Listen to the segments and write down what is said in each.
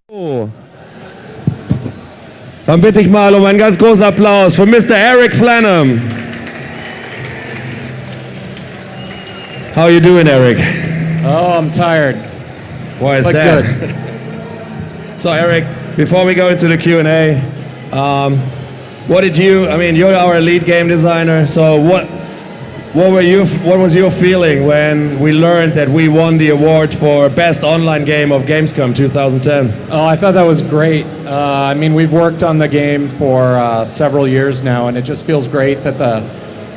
Oh. Dann bitte ich mal um einen ganz großen Applaus für Mr. Eric Flannum. How are you doing, Eric? Oh, I'm tired. Why is But that? good. So, Eric, before we go into the Q&A, what did you? I mean, you're our lead game designer. So, what was your feeling when we learned that we won the award for Best Online Game of Gamescom 2010? Oh, I thought that was great. I mean, we've worked on the game for several years now, and it just feels great that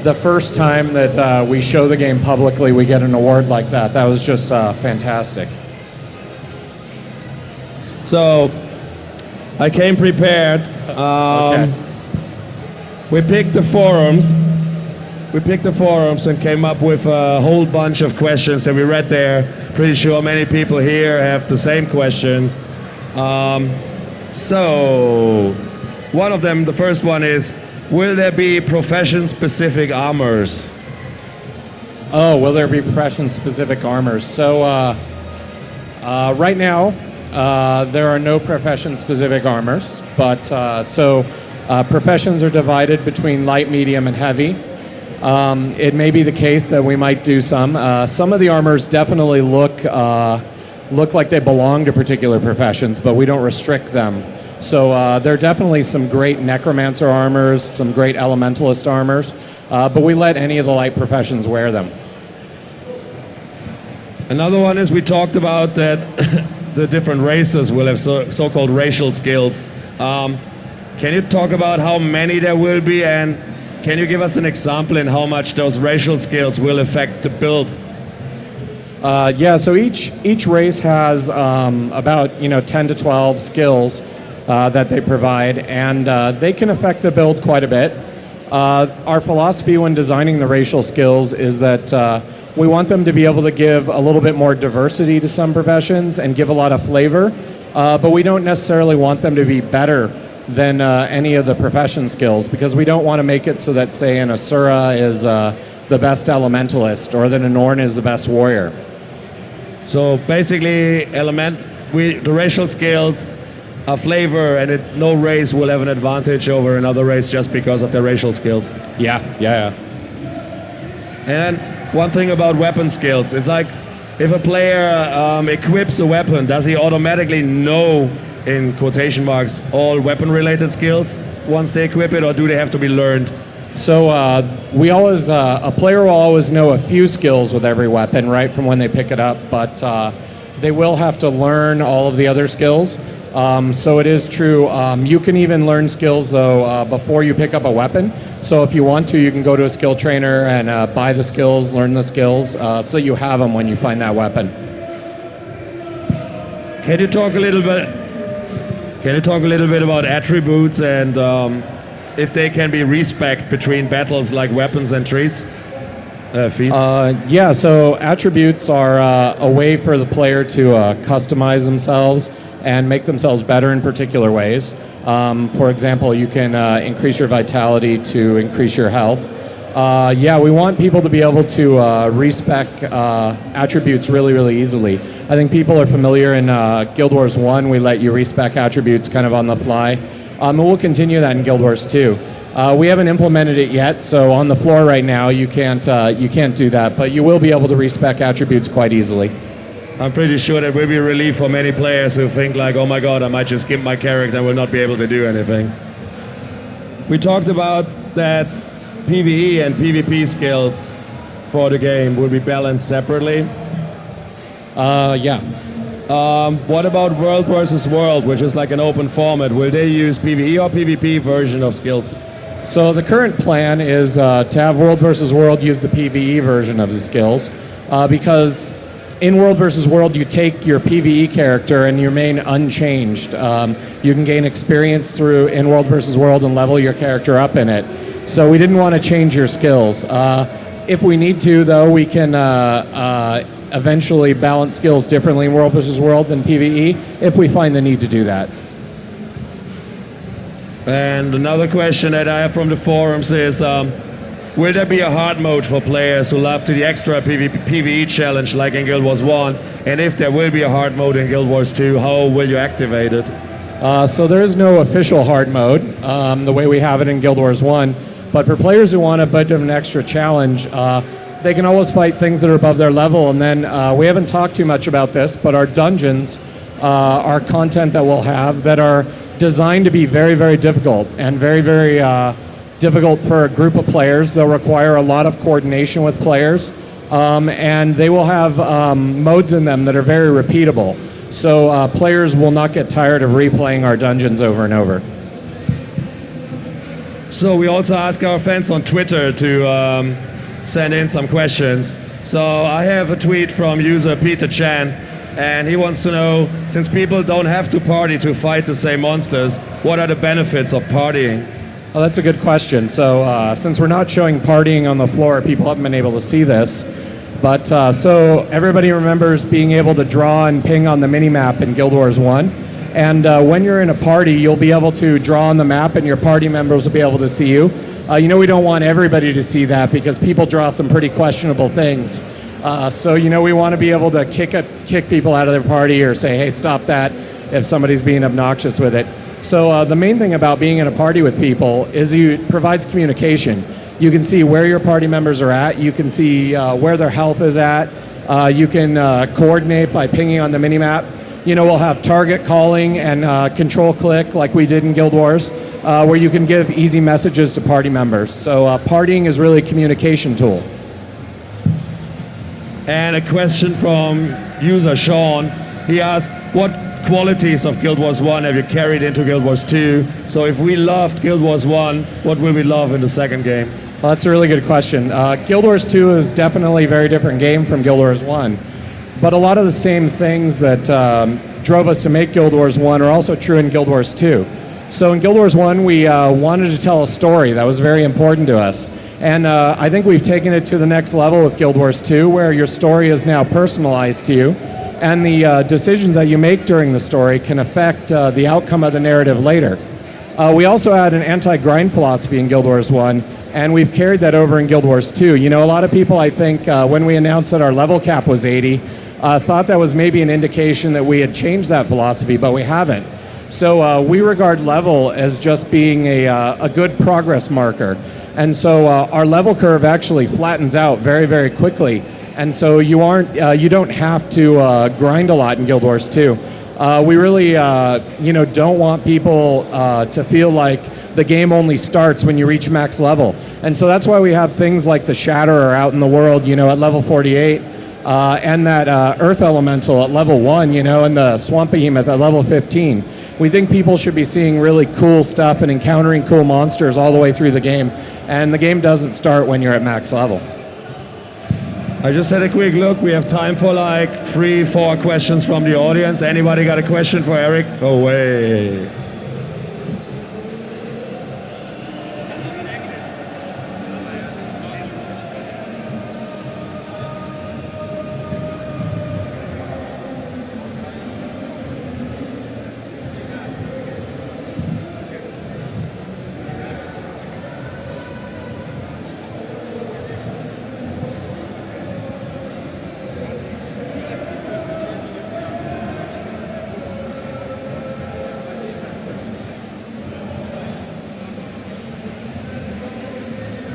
the first time that we show the game publicly, we get an award like that. That was just fantastic. So, I came prepared. Okay. We picked the forums. And came up with a whole bunch of questions that we read there. Pretty sure many people here have the same questions. So, one of them, the first one is, will there be profession-specific armors? Oh, will there be profession-specific armors? So, right now, there are no profession-specific armors, but professions are divided between light, medium, and heavy. It may be the case that we might do some. Some of the armors definitely look like they belong to particular professions, but we don't restrict them. So there are definitely some great necromancer armors, some great elementalist armors, but we let any of the light professions wear them. Another one is we talked about that the different races will have so-called racial skills. Can you talk about how many there will be, and can you give us an example in how much those racial skills will affect the build? Yeah, so each race has about 10 to 12 skills that they provide, and they can affect the build quite a bit. Our philosophy when designing the racial skills is that we want them to be able to give a little bit more diversity to some professions and give a lot of flavor, but we don't necessarily want them to be better than any of the profession skills, because we don't want to make it so that, say, an Asura is the best elementalist or that a Norn is the best warrior. So basically, the racial skills are flavor, and no race will have an advantage over another race just because of their racial skills. Yeah. And one thing about weapon skills, it's like if a player equips a weapon, does he automatically know, in quotation marks, all weapon-related skills once they equip it, or do they have to be learned? So a player will always know a few skills with every weapon, right, from when they pick it up, but they will have to learn all of the other skills. So it is true, you can even learn skills, though, before you pick up a weapon. So if you want to, you can go to a skill trainer and buy the skills, learn the skills, so you have them when you find that weapon. Can you talk a little bit about attributes and if they can be respec'd between battles like weapons and feats? Yeah, so attributes are a way for the player to customize themselves and make themselves better in particular ways. For example, you can increase your vitality to increase your health. Yeah, we want people to be able to respec attributes really, really easily. I think people are familiar in Guild Wars 1, we let you respec attributes kind of on the fly. And we'll continue that in Guild Wars 2. We haven't implemented it yet, so on the floor right now you can't do that, but you will be able to respec attributes quite easily. I'm pretty sure that will be a relief for many players who think like, oh my god, I might just skip my character and will not be able to do anything. We talked about that PvE and PvP skills for the game will be balanced separately. Yeah. What about World versus World, which is like an open format? Will they use PvE or PvP version of skills? So the current plan is to have World versus World use the PvE version of the skills, because in World versus World you take your PvE character and you remain unchanged. You can gain experience through in World versus World and level your character up in it. So we didn't want to change your skills. If we need to, though, we can eventually balance skills differently in World versus World than PvE if we find the need to do that. And another question that I have from the forums is, will there be a hard mode for players who love to the extra PvE challenge like in Guild Wars 1? And if there will be a hard mode in Guild Wars 2, how will you activate it? So there is no official hard mode the way we have it in Guild Wars 1. But for players who want a bit of an extra challenge, they can always fight things that are above their level. And then we haven't talked too much about this, but our dungeons are content that we'll have that are designed to be very, very difficult and very, very difficult for a group of players. They'll require a lot of coordination with players, and they will have modes in them that are very repeatable. So players will not get tired of replaying our dungeons over and over. So we also ask our fans on Twitter to send in some questions. So I have a tweet from user Peter Chan, and he wants to know, since people don't have to party to fight the same monsters, what are the benefits of partying? Well, that's a good question. So since we're not showing partying on the floor, people haven't been able to see this. But so everybody remembers being able to draw and ping on the mini-map in Guild Wars 1. And when you're in a party, you'll be able to draw on the map and your party members will be able to see you. You know, we don't want everybody to see that because people draw some pretty questionable things. So, you know, we want to be able to kick people out of their party or say, hey, stop that if somebody's being obnoxious with it. So the main thing about being in a party with people is it provides communication. You can see where your party members are at. You can see where their health is at. You can coordinate by pinging on the minimap. You know, we'll have target calling and control click like we did in Guild Wars, where you can give easy messages to party members. So partying is really a communication tool. And a question from user Sean. He asked, what qualities of Guild Wars 1 have you carried into Guild Wars 2? So if we loved Guild Wars 1, what will we love in the second game? Well, that's a really good question. Guild Wars 2 is definitely a very different game from Guild Wars 1. But a lot of the same things that drove us to make Guild Wars 1 are also true in Guild Wars 2. So in Guild Wars 1, we wanted to tell a story that was very important to us. And I think we've taken it to the next level with Guild Wars 2, where your story is now personalized to you. And the decisions that you make during the story can affect the outcome of the narrative later. We also had an anti-grind philosophy in Guild Wars 1, and we've carried that over in Guild Wars 2. You know, a lot of people, I think, when we announced that our level cap was 80, thought that was maybe an indication that we had changed that philosophy, but we haven't. So we regard level as just being a good progress marker. And so our level curve actually flattens out very, very quickly. And so you don't have to grind a lot in Guild Wars 2. We really, don't want people to feel like the game only starts when you reach max level. And so that's why we have things like the Shatterer out in the world, at level 48, and that Earth Elemental at level 1, and the Swamp Behemoth at level 15. We think people should be seeing really cool stuff and encountering cool monsters all the way through the game. And the game doesn't start when you're at max level. I just had a quick look. We have time for like 3-4 questions from the audience. Anybody got a question for Eric? Oh, way.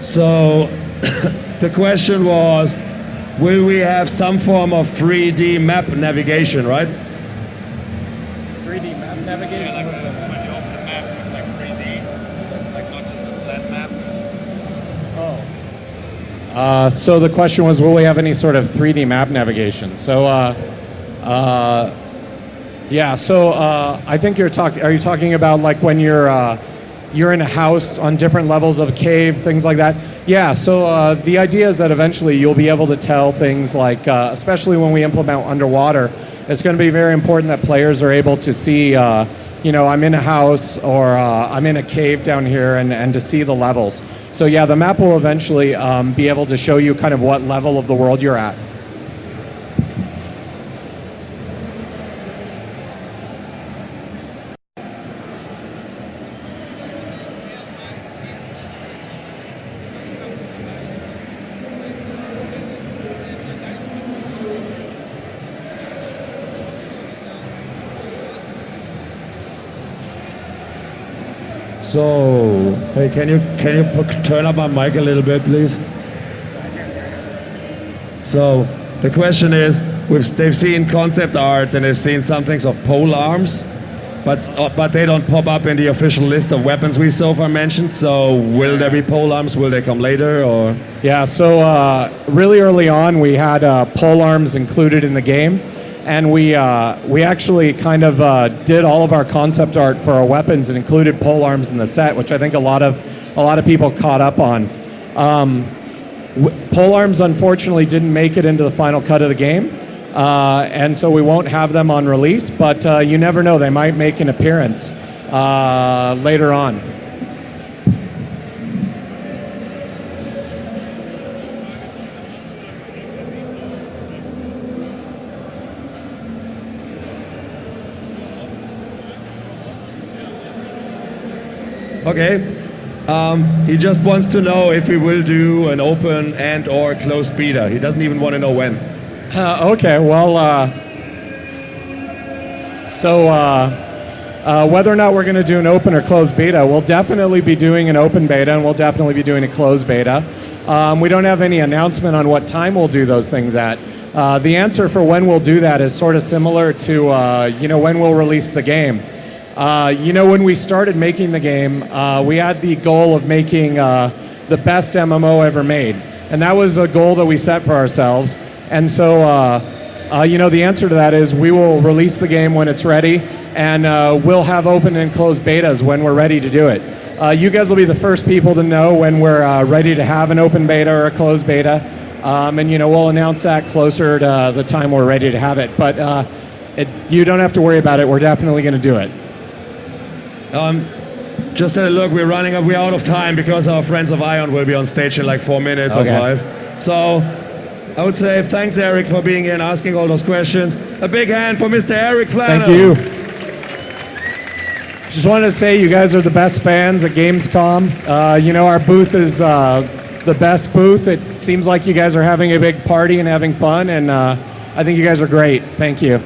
So the question was, will we have some form of 3D map navigation, right? 3D map navigation? Yeah, like when you open the map, it's like 3D. It's like not just a flat map. So the question was, will we have any sort of 3D map navigation? So, I think are you talking about like when you're in a house on different levels of a cave, things like that? Yeah, so the idea is that eventually you'll be able to tell things like, especially when we implement underwater, it's going to be very important that players are able to see, I'm in a house or I'm in a cave down here and to see the levels. So yeah, the map will eventually be able to show you kind of what level of the world you're at. So, hey, can you turn up my mic a little bit, please? So, the question is, they've seen concept art and they've seen some things of pole arms, but they don't pop up in the official list of weapons we so far mentioned. So, will there be pole arms? Will they come later, or? Yeah, so really early on we had pole arms included in the game, and we actually kind of did all of our concept art for our weapons and included pole arms in the set, which I think a lot of people caught up on. Pole arms unfortunately didn't make it into the final cut of the game, and so we won't have them on release, but you never know, they might make an appearance later on. Okay. He just wants to know if we will do an open and or closed beta. He doesn't even want to know when. Okay, well, whether or not we're going to do an open or closed beta, we'll definitely be doing an open beta and we'll definitely be doing a closed beta. We don't have any announcement on what time we'll do those things at. The answer for when we'll do that is sort of similar to when we'll release the game. When we started making the game, we had the goal of making the best MMO ever made. And that was a goal that we set for ourselves. And so, the answer to that is we will release the game when it's ready, and we'll have open and closed betas when we're ready to do it. You guys will be the first people to know when we're ready to have an open beta or a closed beta. And we'll announce that closer to the time we're ready to have it. But you don't have to worry about it. We're definitely going to do it. Just had a look, we're out of time because our friends of Ion will be on stage in like 4 minutes or 5. So I would say thanks, Eric, for being here and asking all those questions. A big hand for Mr. Eric Flannum. Thank you. Just wanted to say you guys are the best fans at Gamescom. Our booth is the best booth. It seems like you guys are having a big party and having fun, and I think you guys are great. Thank you.